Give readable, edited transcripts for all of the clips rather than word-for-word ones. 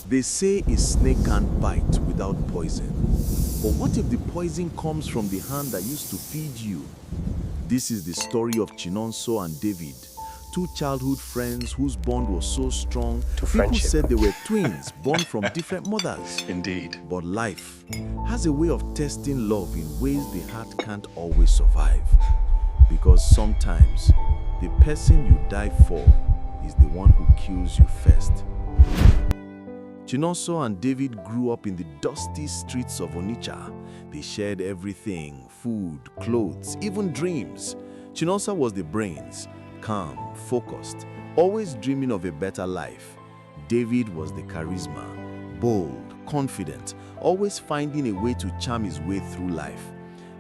They say a snake can't bite without poison. But what if the poison comes from the hand that used to feed you? This is the story of Chinonso and David, two childhood friends whose bond was so strong, people said they were twins born from different mothers. Indeed. But life has a way of testing love in ways the heart can't always survive. Because sometimes the person you die for is the one who kills you first. Chinonso and David grew up in the dusty streets of Onitsha. They shared everything: food, clothes, even dreams. Chinonso was the brains, calm, focused, always dreaming of a better life. David was the charisma, bold, confident, always finding a way to charm his way through life.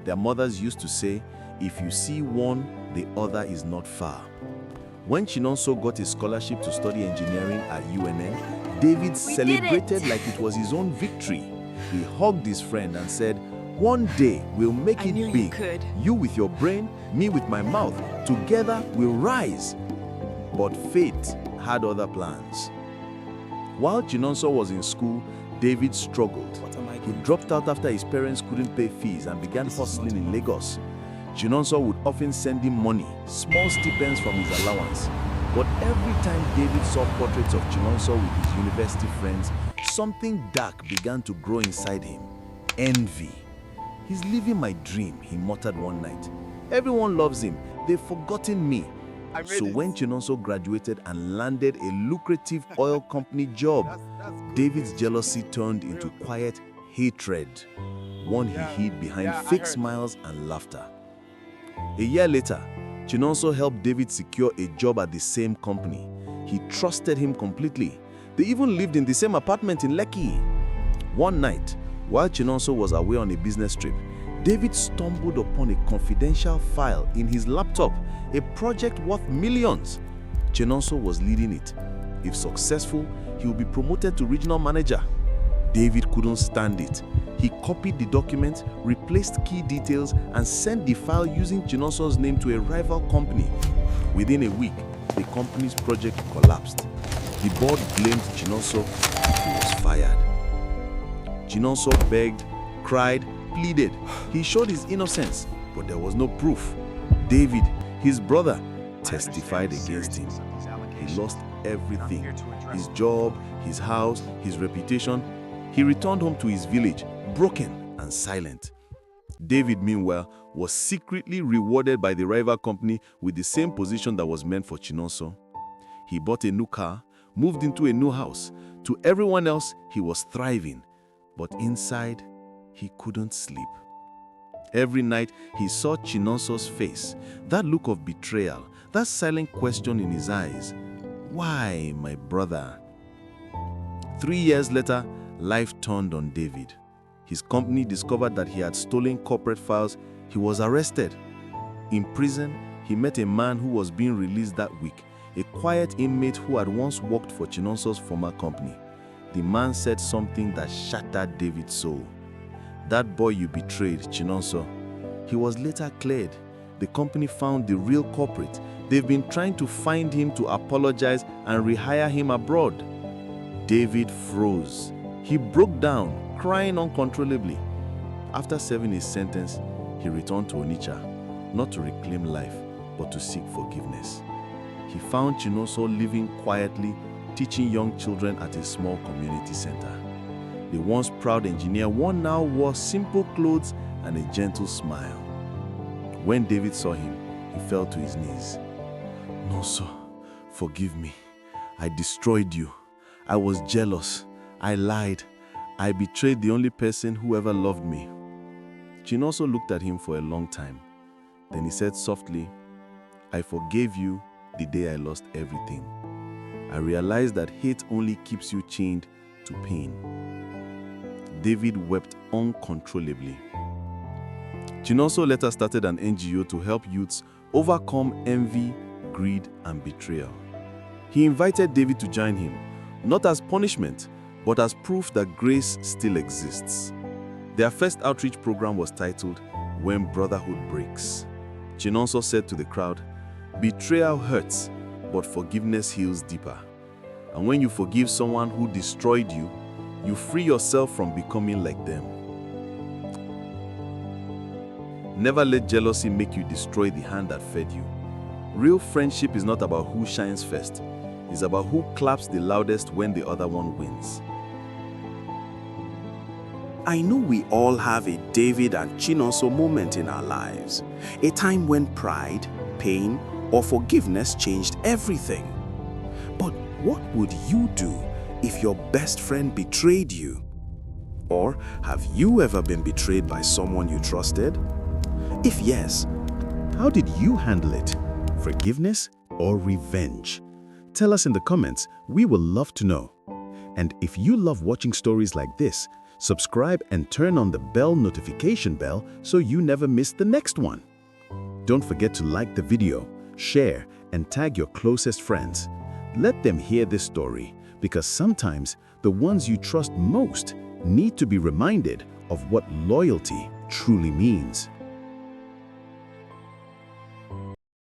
Their mothers used to say, if you see one, the other is not far. When Chinonso got a scholarship to study engineering at UNN, David celebrated like it was his own victory. He hugged his friend and said, one day we'll make it big. You with your brain, me with my mouth. Together we'll rise. But fate had other plans. While Chinonso was in school, David struggled. He dropped out after his parents couldn't pay fees and began hustling in Lagos. Chinonso would often send him money, small stipends from his allowance. But every time David saw portraits of Chinonso with his university friends, something dark began to grow inside him. Envy. He's living my dream, he muttered one night. Everyone loves him. They've forgotten me. So when Chinonso graduated and landed a lucrative oil company job, David's jealousy turned into quiet hatred, one he hid behind fake smiles and laughter. A year later, Chinonso helped David secure a job at the same company. He trusted him completely. They even lived in the same apartment in Lekki. One night, while Chinonso was away on a business trip, David stumbled upon a confidential file in his laptop, a project worth millions. Chinonso was leading it. If successful, he would be promoted to regional manager. David couldn't stand it. He copied the document, replaced key details, and sent the file using Chinonso's name to a rival company. Within a week, the company's project collapsed. The board blamed Chinonso. He was fired. Chinonso begged, cried, pleaded. He showed his innocence, but there was no proof. David, his brother, testified against him. He lost everything: his job, his house, his reputation. He returned home to his village, broken and silent. David, meanwhile, was secretly rewarded by the rival company with the same position that was meant for Chinonso. He bought a new car, moved into a new house. To everyone else, he was thriving. But inside, he couldn't sleep. Every night, he saw Chinonso's face, that look of betrayal, that silent question in his eyes. Why, my brother? 3 years later, life turned on David. His company discovered that he had stolen corporate files. He was arrested. In prison, he met a man who was being released that week, a quiet inmate who had once worked for Chinonso's former company. The man said something that shattered David's soul. That boy you betrayed, Chinonso. He was later cleared. The company found the real culprit. They've been trying to find him to apologize and rehire him abroad. David froze. He broke down, crying uncontrollably. After serving his sentence, he returned to Onitsha, not to reclaim life, but to seek forgiveness. He found Chinonso living quietly, teaching young children at a small community center. The once proud engineer now wore simple clothes and a gentle smile. When David saw him, he fell to his knees. "Chinonso, forgive me. I destroyed you. I was jealous. I lied. I betrayed the only person who ever loved me." Chinonso looked at him for a long time. Then he said softly, "I forgave you the day I lost everything. I realized that hate only keeps you chained to pain." David wept uncontrollably. Chinonso later started an NGO to help youths overcome envy, greed, and betrayal. He invited David to join him, not as punishment, but as proof that grace still exists. Their first outreach program was titled, "When Brotherhood Breaks." Chinonso said to the crowd, "Betrayal hurts, but forgiveness heals deeper." And when you forgive someone who destroyed you, you free yourself from becoming like them. Never let jealousy make you destroy the hand that fed you. Real friendship is not about who shines first. It's about who claps the loudest when the other one wins. I know we all have a David and Chinonso moment in our lives, a time when pride, pain, or forgiveness changed everything. But what would you do if your best friend betrayed you? Or have you ever been betrayed by someone you trusted? If yes, how did you handle it? Forgiveness or revenge? Tell us in the comments, we will love to know. And if you love watching stories like this, subscribe and turn on the bell notification bell so you never miss the next one. Don't forget to like the video, share, and tag your closest friends. Let them hear this story, because sometimes the ones you trust most need to be reminded of what loyalty truly means.